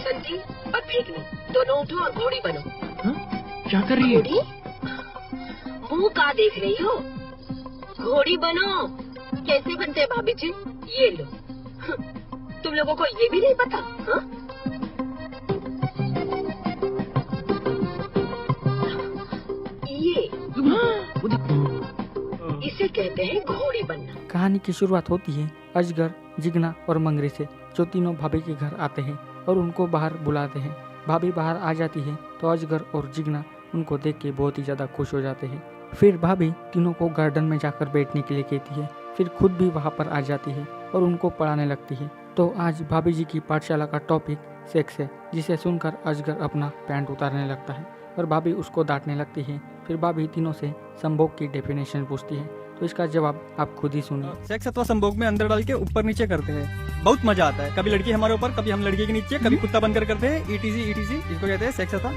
बसंती और फेंकनी दोनों उठो और घोड़ी बनो। हाँ? क्या कर रही है? घोड़ी? मुंह का देख रही हो? घोड़ी बनो। कैसे बनते हैं भाभी जी? ये लो। तुम लोगों को ये भी नहीं पता? हाँ? ये इसे कहते हैं घोड़ी बनना। कहानी की शुरुआत होती है अजगर, जिगना और मंगरी से, जो तीनों भाभी के घर आते हैं और उनको बाहर बुलाते हैं। भाभी बाहर आ जाती है तो अजगर और जिगना उनको देख के बहुत ही ज़्यादा खुश हो जाते हैं। फिर भाभी तीनों को गार्डन में जाकर बैठने के लिए कहती है, फिर खुद भी वहाँ पर आ जाती है और उनको पढ़ाने लगती है। तो आज भाभी जी की पाठशाला का टॉपिक सेक्स है, जिसे सुनकर अजगर अपना पैंट उतारने लगता है और भाभी उसको डांटने लगती है। फिर भाभी तीनों से संभोग की डेफिनेशन पूछती है, तो इसका जवाब आप खुद ही सुनिए। सेक्स अथवा संभोग में अंदर डाल के ऊपर नीचे करते हैं, बहुत मजा आता है। कभी लड़की हमारे ऊपर, कभी हम लड़की के नीचे, कभी कुत्ता बनकर करते हैं। ETC इसको कहते हैं सेक्स अथवा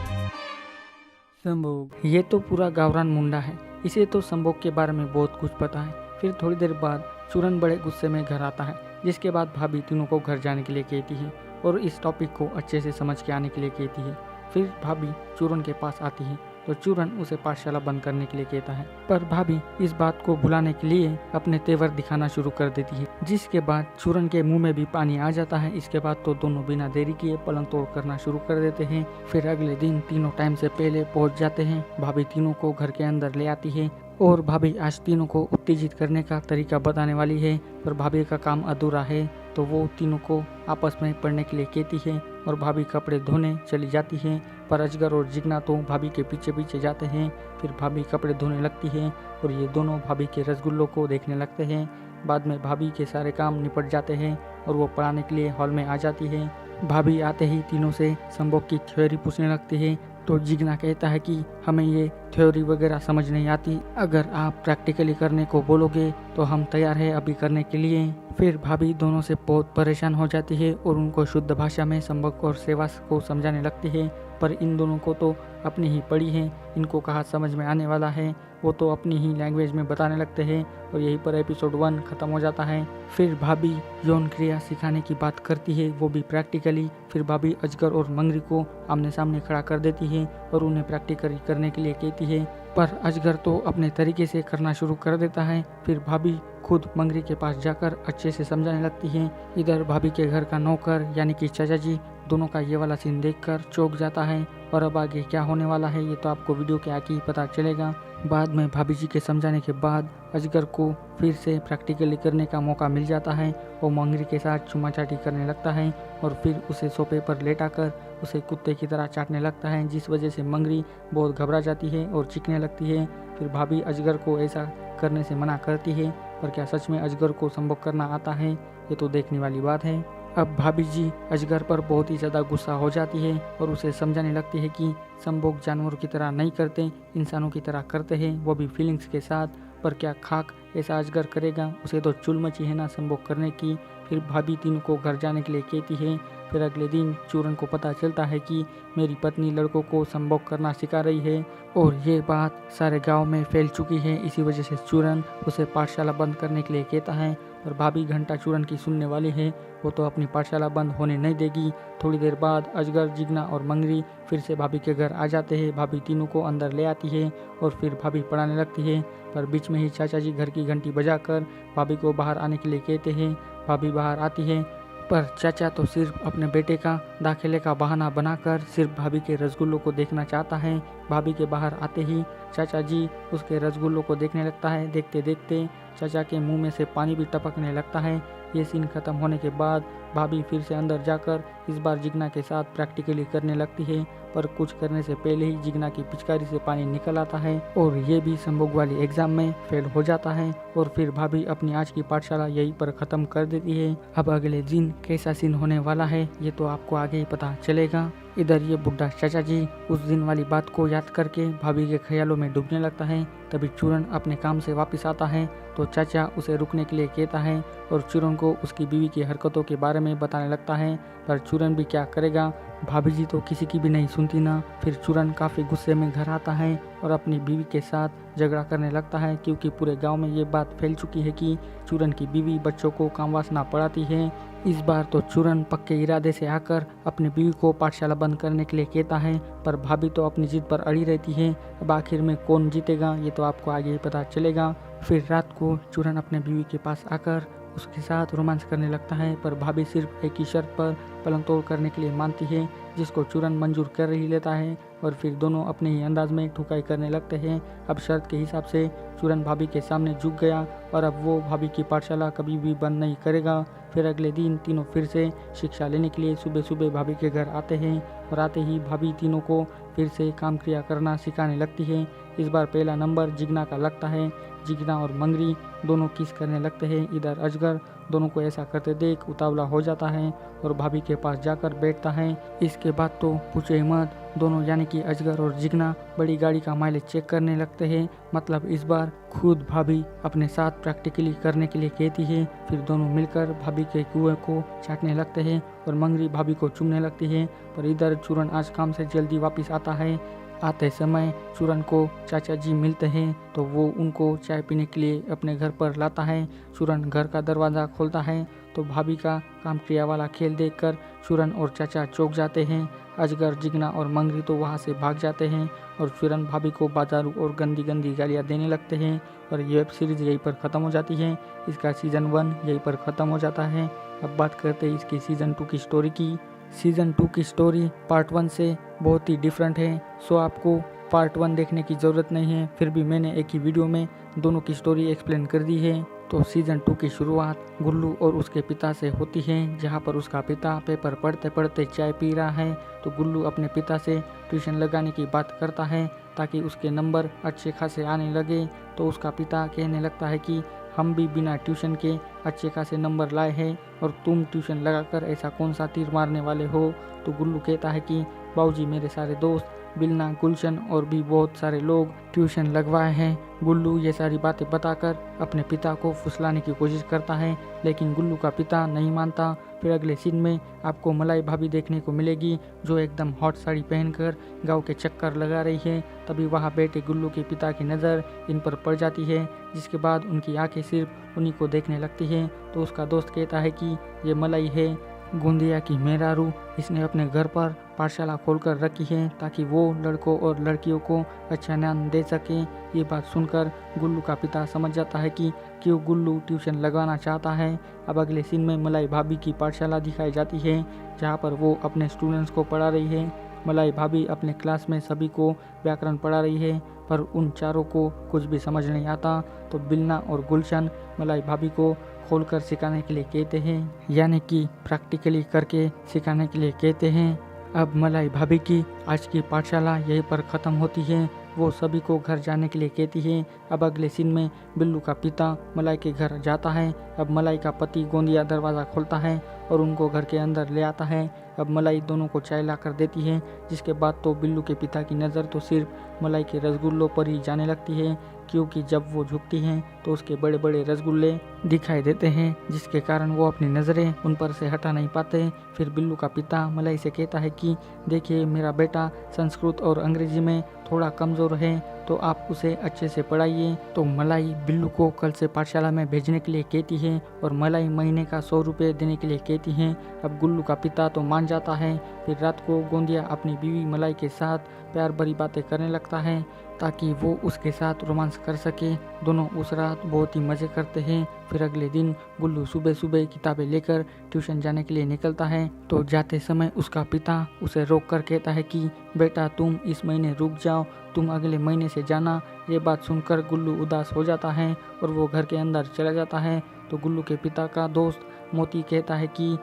संभोग। ये तो पूरा गावरान मुंडा है, इसे तो संभोग के बारे में बहुत कुछ पता है। फिर थोड़ी देर बाद चूरन बड़े गुस्से में घर आता है, जिसके बाद भाभी तीनों को घर जाने के लिए कहती है और इस टॉपिक को अच्छे से समझ के आने के लिए कहती है। फिर भाभी चूरन के पास आती है तो चूरन उसे पाठशाला बंद करने के लिए कहता है, पर भाभी इस बात को भुलाने के लिए अपने तेवर दिखाना शुरू कर देती है, जिसके बाद चूरन के मुंह में भी पानी आ जाता है। इसके बाद तो दोनों बिना देरी किए पलंग तोड़ करना शुरू कर देते हैं। फिर अगले दिन तीनों टाइम से पहले पहुंच जाते हैं। भाभी तीनों को घर के अंदर ले आती है और भाभी आज तीनों को उत्तेजित करने का तरीका बताने वाली है, पर भाभी का काम अधूरा है तो वो तीनों को आपस में पढ़ने के लिए कहती है और भाभी कपड़े धोने चली जाती है। पर अजगर और जिगना तो भाभी के पीछे पीछे जाते हैं। फिर भाभी कपड़े धोने लगती है और ये दोनों भाभी के रसगुल्लों को देखने लगते हैं। बाद में भाभी के सारे काम निपट जाते हैं और वो पढ़ाने के लिए हॉल में आ जाती है। भाभी आते ही तीनों से संभोग की थ्योरी पूछने लगती है, तो जिगना कहता है कि हमें ये थ्योरी वगैरह समझ नहीं आती, अगर आप प्रैक्टिकली करने को बोलोगे तो हम तैयार है अभी करने के लिए। फिर भाभी दोनों से बहुत परेशान हो जाती है और उनको शुद्ध भाषा में संभोग और सेवा को समझाने लगती है, पर इन दोनों को तो अपनी ही पड़ी है, इनको कहाँ समझ में आने वाला है। वो तो अपनी ही लैंग्वेज में बताने लगते हैं और यहीं पर एपिसोड 1 खत्म हो जाता है। फिर भाभी यौन क्रिया सिखाने की बात करती है, वो भी प्रैक्टिकली। फिर भाभी अजगर और मंगरी को आमने सामने खड़ा कर देती है और उन्हें प्रैक्टिकली करने के लिए कहती है, पर अजगर तो अपने तरीके से करना शुरू कर देता है। फिर भाभी खुद मंगरी के पास जाकर अच्छे से समझाने लगती है। इधर भाभी के घर का नौकर यानी कि चाचा जी दोनों का ये वाला सीन देखकर चौंक जाता है और अब आगे क्या होने वाला है ये तो आपको वीडियो के आगे ही पता चलेगा। बाद में भाभी जी के समझाने के बाद अजगर को फिर से प्रैक्टिकली करने का मौका मिल जाता है। वो मंगरी के साथ चुमाचाटी करने लगता है और फिर उसे सोफे पर लेटाकर उसे कुत्ते की तरह चाटने लगता है, जिस वजह से मंगरी बहुत घबरा जाती है और चीखने लगती है। फिर भाभी अजगर को ऐसा करने से मना करती है, पर क्या सच में अजगर को संभोग करना आता है ये तो देखने वाली बात है। अब भाभी जी अजगर पर बहुत ही ज़्यादा गुस्सा हो जाती है और उसे समझाने लगती है कि संभोग जानवरों की तरह नहीं करते, इंसानों की तरह करते हैं, वो भी फीलिंग्स के साथ। पर क्या खाक ऐसा अजगर करेगा, उसे तो चुल मची है ना संभोग करने की। फिर भाभी तीनों को घर जाने के लिए कहती है। फिर अगले दिन चूरन को पता चलता है कि मेरी पत्नी लड़कों को संभोग करना सिखा रही है और ये बात सारे गांव में फैल चुकी है। इसी वजह से चूरन उसे पाठशाला बंद करने के लिए कहता है, पर भाभी घंटा चूरन की सुनने वाली है, वो तो अपनी पाठशाला बंद होने नहीं देगी। थोड़ी देर बाद अजगर, जिगना और मंगरी फिर से भाभी के घर आ जाते हैं। भाभी तीनों को अंदर ले आती है और फिर भाभी पढ़ाने लगती है, पर बीच में ही चाचा जी घर की घंटी बजाकर भाभी को बाहर आने के लिए कहते हैं। भाभी बाहर आती है, पर चाचा तो सिर्फ अपने बेटे का दाखिले का बहाना बनाकर सिर्फ भाभी के रसगुल्लों को देखना चाहता है। भाभी के बाहर आते ही चाचा जी उसके रसगुल्लों को देखने लगता है। देखते देखते चाचा के मुंह में से पानी भी टपकने लगता है। ये सीन खत्म होने के बाद भाभी फिर से अंदर जाकर इस बार जिगना के साथ प्रैक्टिकली करने लगती है, पर कुछ करने से पहले ही जिगना की पिचकारी से पानी निकल आता है और ये भी संभोग वाली एग्जाम में फेल हो जाता है। और फिर भाभी अपनी आज की पाठशाला यहीं पर खत्म कर देती है। अब अगले दिन कैसा सीन होने वाला है ये तो आपको आगे ही पता चलेगा। इधर ये बुढ़ा चाचा जी उस दिन वाली बात को याद करके भाभी के ख्यालों में डूबने लगता है। तभी चूरन अपने काम से वापस आता है तो चाचा उसे रुकने के लिए कहता है और चूरन को उसकी बीवी की हरकतों के बारे में बताने लगता है, पर चूरन भी क्या करेगा, भाभी जी तो किसी की भी नहीं सुनती ना। फिर चूरन काफ़ी गुस्से में घर आता है और अपनी बीवी के साथ झगड़ा करने लगता है, क्योंकि पूरे गांव में ये बात फैल चुकी है कि चूरन की बीवी बच्चों को काम वासना पढ़ाती है। इस बार तो चूरन पक्के इरादे से आकर अपनी बीवी को पाठशाला बंद करने के लिए कहता है, पर भाभी तो अपनी जिद पर अड़ी रहती है। अब आखिर में कौन जीतेगा ये तो आपको आगे ही पता चलेगा। फिर रात को चूरन अपने बीवी के पास आकर उसके साथ रोमांस करने लगता है, पर भाभी सिर्फ एक ही शर्त पर पलंग तोड़ करने के लिए मानती है, जिसको चूरन मंजूर कर ही लेता है और फिर दोनों अपने ही अंदाज में ठुकाई करने लगते हैं। अब शर्त के हिसाब से चूरन भाभी के सामने झुक गया और अब वो भाभी की पाठशाला कभी भी बंद नहीं करेगा। फिर अगले दिन तीनों फिर से शिक्षा लेने के लिए सुबह सुबह भाभी के घर आते हैं और आते ही भाभी तीनों को फिर से काम क्रिया करना सिखाने लगती है। इस बार पहला नंबर जिग्ना का लगता है। जिग्ना और मंगरी दोनों किस करने लगते हैं। इधर अजगर दोनों को ऐसा करते देख उतावला हो जाता है और भाभी के पास जाकर बैठता है। इसके बाद तो पूछे मत, दोनों यानी कि अजगर और जिग्ना बड़ी गाड़ी का माइलेज चेक करने लगते हैं। मतलब इस बार खुद भाभी अपने साथ प्रैक्टिकली करने के लिए कहती है। फिर दोनों मिलकर भाभी के कुएं को चाटने लगते हैं और मंगरी भाभी को चूमने लगती है। पर इधर चूरन आज काम से जल्दी वापस आता है। आते समय चूरन को चाचा जी मिलते हैं तो वो उनको चाय पीने के लिए अपने घर पर लाता है। चूरन घर का दरवाज़ा खोलता है तो भाभी का काम क्रिया वाला खेल देखकर चूरन और चाचा चौंक जाते हैं। अजगर, जिग्ना और मंगरी तो वहाँ से भाग जाते हैं और चूरन भाभी को बाजारू और गंदी गंदी गालियाँ देने लगते हैं। और ये वेब सीरीज़ यहीं पर ख़त्म हो जाती है। इसका सीज़न 1 यहीं पर ख़त्म हो जाता है। अब बात करते हैं इसकी सीज़न 2 की स्टोरी की। सीज़न 2 की स्टोरी पार्ट 1 से बहुत ही डिफरेंट है, सो आपको पार्ट 1 देखने की ज़रूरत नहीं है। फिर भी मैंने एक ही वीडियो में दोनों की स्टोरी एक्सप्लेन कर दी है। तो सीज़न 2 की शुरुआत गुल्लू और उसके पिता से होती है, जहां पर उसका पिता पेपर पढ़ते पढ़ते चाय पी रहा है। तो गुल्लू अपने पिता से ट्यूशन लगाने की बात करता है ताकि उसके नंबर अच्छे खासे आने लगे। तो उसका पिता कहने लगता है कि हम भी बिना ट्यूशन के अच्छे खासे नंबर लाए हैं और तुम ट्यूशन लगाकर ऐसा कौन सा तीर मारने वाले हो। तो गुल्लू कहता है कि बाबूजी, मेरे सारे दोस्त बिलना, गुलशन और भी बहुत सारे लोग ट्यूशन लगवाए हैं। गुल्लू ये सारी बातें बताकर अपने पिता को फुसलाने की कोशिश करता है, लेकिन गुल्लू का पिता नहीं मानता। फिर अगले सीन में आपको मलाई भाभी देखने को मिलेगी, जो एकदम हॉट साड़ी पहनकर गांव के चक्कर लगा रही है। तभी वहां बैठे गुल्लू के पिता की नज़र इन पर पड़ जाती है, जिसके बाद उनकी आंखें सिर्फ उन्हीं को देखने लगती है। तो उसका दोस्त कहता है कि ये मलाई है, गोंदिया की मेहरारू, इसने अपने घर पर पाठशाला खोलकर रखी है ताकि वो लड़कों और लड़कियों को अच्छा ज्ञान दे सके। ये बात सुनकर गुल्लू का पिता समझ जाता है कि क्यों गुल्लू ट्यूशन लगवाना चाहता है। अब अगले सीन में मलाई भाभी की पाठशाला दिखाई जाती है, जहाँ पर वो अपने स्टूडेंट्स को पढ़ा रही है। मलाई भाभी अपने क्लास में सभी को व्याकरण पढ़ा रही है, पर उन चारों को कुछ भी समझ नहीं आता। तो बिलना और गुलशन मलाई भाभी को खोलकर सिखाने के लिए कहते हैं, यानी कि प्रैक्टिकली करके सिखाने के लिए कहते हैं। अब मलाई भाभी की आज की पाठशाला यहीं पर ख़त्म होती है। वो सभी को घर जाने के लिए कहती है। अब अगले सीन में बिल्लू का पिता मलाई के घर जाता है। अब मलाई का पति गोंदिया दरवाज़ा खोलता है और उनको घर के अंदर ले आता है। अब मलाई दोनों को चाय ला कर देती है, जिसके बाद तो बिल्लू के पिता की नज़र तो सिर्फ मलाई के रसगुल्लों पर ही जाने लगती है, क्योंकि जब वो झुकती हैं तो उसके बड़े बड़े रसगुल्ले दिखाई देते हैं, जिसके कारण वो अपनी नज़रें उन पर से हटा नहीं पाते। फिर बिल्लू का पिता मलाई से कहता है कि देखिए, मेरा बेटा संस्कृत और अंग्रेजी में थोड़ा कमज़ोर है, तो आप उसे अच्छे से पढ़ाइए। तो मलाई बिल्लू को कल से पाठशाला में भेजने के लिए कहती है और मलाई महीने का 100 रुपये देने के लिए कहती है। अब गुल्लू का पिता तो मान जाता है। फिर रात को गोंदिया अपनी बीवी मलाई के साथ प्यार भरी बातें करने लगता है ताकि वो उसके साथ रोमांस कर सके। दोनों उस रात बहुत ही मज़े करते हैं। फिर अगले दिन गुल्लू सुबह सुबह किताबें लेकर ट्यूशन जाने के लिए निकलता है। तो जाते समय उसका पिता उसे रोक कर कहता है कि बेटा, तुम इस महीने रुक जाओ, तुम अगले महीने से जाना। ये बात सुनकर गुल्लू उदास हो जाता है और वो घर के अंदर चला जाता है। तो गुल्लू के पिता का दोस्त मोती कहता है कि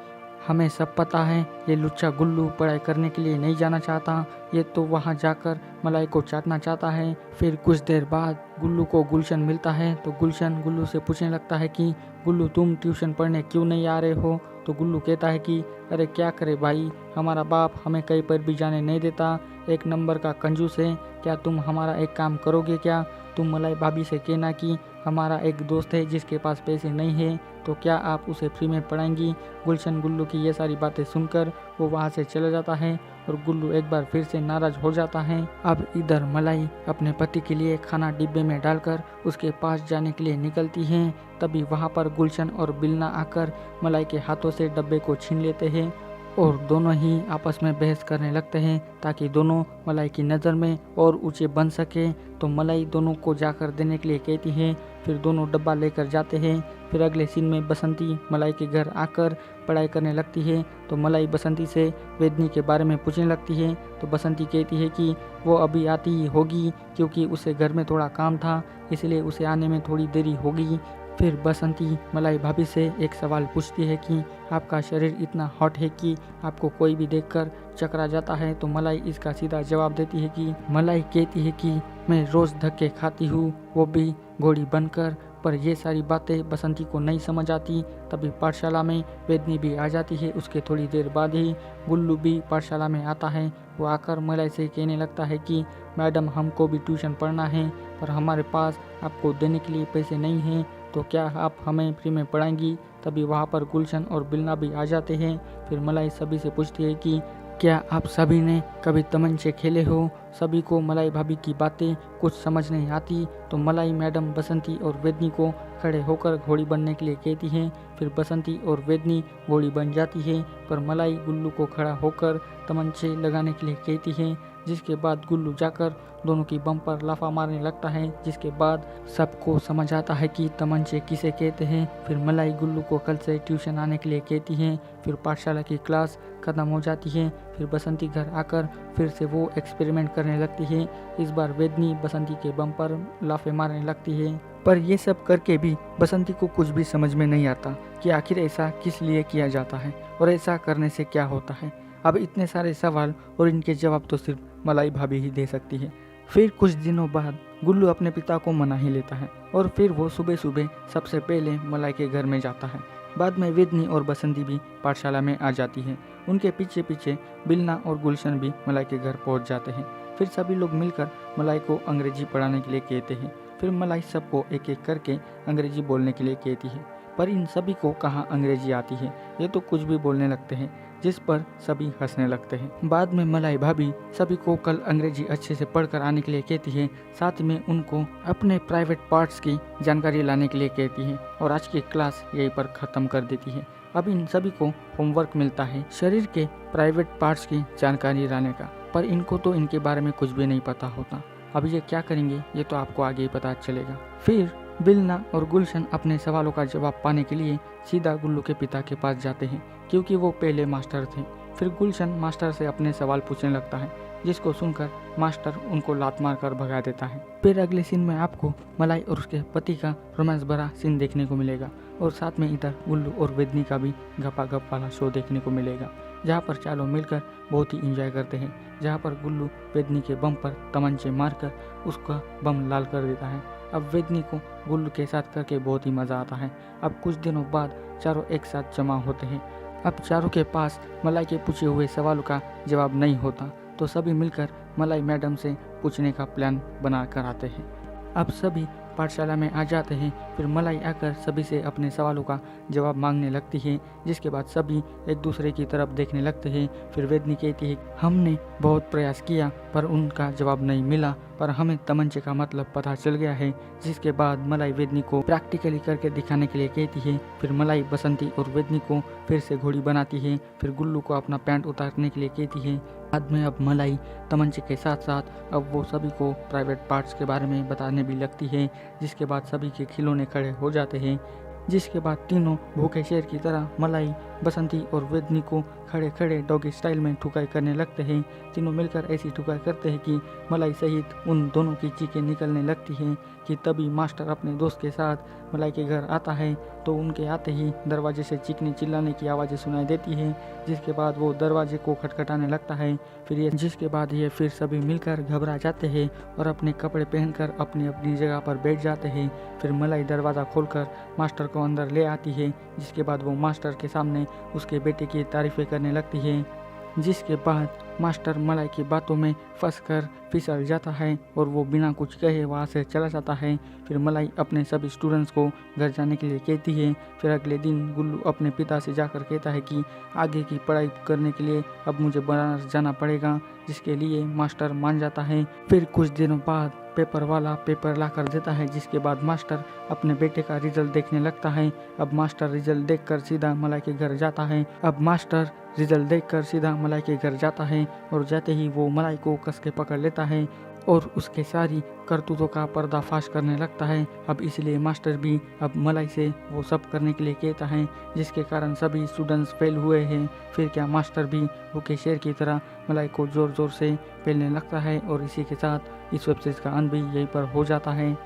हमें सब पता है, ये लुच्चा गुल्लू पढ़ाई करने के लिए नहीं जाना चाहता, ये तो वहाँ जाकर मलाई को चाटना चाहता है। फिर कुछ देर बाद गुल्लू को गुलशन मिलता है तो गुलशन गुल्लू से पूछने लगता है कि गुल्लू तुम ट्यूशन पढ़ने क्यों नहीं आ रहे हो। तो गुल्लू कहता है कि अरे क्या करे भाई, हमारा बाप हमें कहीं पर भी जाने नहीं देता, एक नंबर का कंजूस है। क्या तुम हमारा एक काम करोगे क्या, तुम मलाई भाभी से कहना कि हमारा एक दोस्त है जिसके पास पैसे नहीं है, तो क्या आप उसे फ्री में पढ़ाएंगी। गुलशन गुल्लू की ये सारी बातें सुनकर वो वहाँ से चला जाता है और गुल्लू एक बार फिर से नाराज हो जाता है। अब इधर मलाई अपने पति के लिए खाना डिब्बे में डालकर उसके पास जाने के लिए निकलती है। तभी वहाँ पर गुलशन और बिलना आकर मलाई के हाथों से डब्बे को छीन लेते हैं और दोनों ही आपस में बहस करने लगते हैं ताकि दोनों मलाई की नज़र में और ऊंचे बन सके। तो मलाई दोनों को जाकर देने के लिए कहती है, फिर दोनों डब्बा लेकर जाते हैं। फिर अगले सीन में बसंती मलाई के घर आकर पढ़ाई करने लगती है। तो मलाई बसंती से वेदनी के बारे में पूछने लगती है। तो बसंती कहती है कि वो अभी आती ही होगी क्योंकि उसे घर में थोड़ा काम था, इसलिए उसे आने में थोड़ी देरी होगी। फिर बसंती मलाई भाभी से एक सवाल पूछती है कि आपका शरीर इतना हॉट है कि आपको कोई भी देखकर चकरा जाता है। तो मलाई इसका सीधा जवाब देती है कि मलाई कहती है कि मैं रोज़ धक्के खाती हूँ, वो भी घोड़ी बनकर। पर ये सारी बातें बसंती को नहीं समझ आती। तभी पाठशाला में वेदनी भी आ जाती है। उसके थोड़ी देर बाद ही गुल्लू भी पाठशाला में आता है। वो आकर मलाई से कहने लगता है कि मैडम हमको भी ट्यूशन पढ़ना है, पर हमारे पास आपको देने के लिए पैसे नहीं हैं, तो क्या आप हमें फ्री में पढ़ाएंगी। तभी वहाँ पर गुलशन और बिलना भी आ जाते हैं। फिर मलाई सभी से पूछती है कि क्या आप सभी ने कभी तमंचे खेले हो। सभी को मलाई भाभी की बातें कुछ समझ नहीं आती। तो मलाई मैडम बसंती और वेदनी को खड़े होकर घोड़ी बनने के लिए कहती हैं। फिर बसंती और वेदनी घोड़ी बन जाती है, पर मलाई गुल्लू को खड़ा होकर तमंचे लगाने के लिए कहती है। जिसके बाद गुल्लू जाकर दोनों की बम पर लाफा मारने लगता है, जिसके बाद सबको समझ आता है कि तमंचे किसे कहते हैं। फिर मलाई गुल्लू को कल से ट्यूशन आने के लिए कहती है। फिर पाठशाला की क्लास खत्म हो जाती है। फिर बसंती घर आकर फिर से वो एक्सपेरिमेंट करने लगती है। इस बार वेदनी बसंती के बम पर लाफे मारने लगती है, पर ये सब करके भी बसंती को कुछ भी समझ में नहीं आता कि आखिर ऐसा किस लिए किया जाता है और ऐसा करने से क्या होता है। अब इतने सारे सवाल और इनके जवाब तो सिर्फ मलाई भाभी ही दे सकती है। फिर कुछ दिनों बाद गुल्लू अपने पिता को मना ही लेता है और फिर वो सुबह सुबह सबसे पहले मलाई के घर में जाता है। बाद में वेदनी और बसंती भी पाठशाला में आ जाती है। उनके पीछे पीछे बिलना और गुलशन भी मलाई के घर पहुंच जाते हैं। फिर सभी लोग मिलकर मलाई को अंग्रेजी पढ़ाने के लिए कहते हैं। फिर मलाई सबको एक एक करके अंग्रेजी बोलने के लिए कहती है, पर इन सभी को कहाँ अंग्रेजी आती है, ये तो कुछ भी बोलने लगते हैं, जिस पर सभी हंसने लगते हैं। बाद में मलाई भाभी सभी को कल अंग्रेजी अच्छे से पढ़कर आने के लिए कहती है, साथ में उनको अपने प्राइवेट पार्ट्स की जानकारी लाने के लिए कहती है और आज की क्लास यहीं पर ख़त्म कर देती है। अब इन सभी को होमवर्क मिलता है शरीर के प्राइवेट पार्ट्स की जानकारी लाने का, पर इनको तो इनके बारे में कुछ भी नहीं पता होता। अब ये क्या करेंगे ये तो आपको आगे ही पता चलेगा। फिर बिलना और गुलशन अपने सवालों का जवाब पाने के लिए सीधा गुल्लू के पिता के पास जाते हैं, क्योंकि वो पहले मास्टर थे। फिर गुलशन मास्टर से अपने सवाल पूछने लगता है, जिसको सुनकर मास्टर उनको लात मार कर भगा देता है। फिर अगले सीन में आपको मलाई और उसके पति का रोमांस भरा सीन देखने को मिलेगा और साथ में इधर गुल्लू और वेदनी का भी गपा गप वाला शो देखने को मिलेगा, जहाँ पर चारों मिलकर बहुत ही इंजॉय करते हैं। जहाँ पर गुल्लू वेदनी के बम पर तमंचे मारकर उसका बम लाल कर देता है। अब वेदनी को गुल्लू के साथ करके बहुत ही मज़ा आता है। अब कुछ दिनों बाद चारों एक साथ जमा होते हैं। अब चारों के पास मलाई के पूछे हुए सवालों का जवाब नहीं होता, तो सभी मिलकर मलाई मैडम से पूछने का प्लान बना कर आते हैं। अब सभी पाठशाला में आ जाते हैं। फिर मलाई आकर सभी से अपने सवालों का जवाब मांगने लगती है, जिसके बाद सभी एक दूसरे की तरफ देखने लगते हैं। फिर वेदनी कहती है, हमने बहुत प्रयास किया पर उनका जवाब नहीं मिला, पर हमें तमंचे का मतलब पता चल गया है। जिसके बाद मलाई वेदनी को प्रैक्टिकली करके दिखाने के लिए कहती है। फिर मलाई बसंती और वेदनी को फिर से घोड़ी बनाती है। फिर गुल्लू को अपना पैंट उतारने के लिए कहती है। बाद में अब मलाई तमंचे के साथ साथ अब वो सभी को प्राइवेट पार्ट्स के बारे में बताने भी लगती है, जिसके बाद सभी के खिलौने खड़े हो जाते हैं। जिसके बाद तीनों भूखे शेर की तरह मलाई बसंती और वेदनी को खड़े खड़े डॉगी स्टाइल में ठुकाई करने लगते हैं। तीनों मिलकर ऐसी ठुकाई करते हैं कि मलाई सहित उन दोनों की चीखें निकलने लगती हैं कि तभी मास्टर अपने दोस्त के साथ मलाई के घर आता है तो उनके आते ही दरवाजे से चीखने चिल्लाने की आवाज़ें सुनाई देती है, जिसके बाद वो दरवाजे को खटखटाने लगता है। जिसके बाद ये फिर सभी मिलकर घबरा जाते हैं और अपने कपड़े पहनकर अपनी अपनी जगह पर बैठ जाते हैं। फिर मलाई दरवाज़ा खोलकर मास्टर को अंदर ले आती है, जिसके बाद वो मास्टर के सामने उसके बेटे की तारीफ़ें करने लगती है। जिसके बाद मास्टर मलाई की बातों में फंसकर फिसल जाता है और वो बिना कुछ कहे वहाँ से चला जाता है। फिर मलाई अपने सभी स्टूडेंट्स को घर जाने के लिए कहती है। फिर अगले दिन गुल्लू अपने पिता से जाकर कहता है कि आगे की पढ़ाई करने के लिए अब मुझे बनारस जाना पड़ेगा, जिसके लिए मास्टर मान जाता है। फिर कुछ दिनों बाद पेपर वाला पेपर ला कर देता है, जिसके बाद मास्टर अपने बेटे का रिजल्ट देखने लगता है। अब मास्टर रिजल्ट देखकर सीधा मलाई के घर जाता है और जाते ही वो मलाई को कस के पकड़ लेता है और उसके सारी करतूतों का पर्दाफाश करने लगता है। अब इसलिए मास्टर भी अब मलाई से वो सब करने के लिए कहता है, जिसके कारण सभी स्टूडेंट्स फेल हुए हैं। फिर क्या मास्टर भी भूखे शेर की तरह मलाई को ज़ोर ज़ोर से पेलने लगता है और इसी के साथ इस वेब सीरीज़ का अंत भी यहीं पर हो जाता है।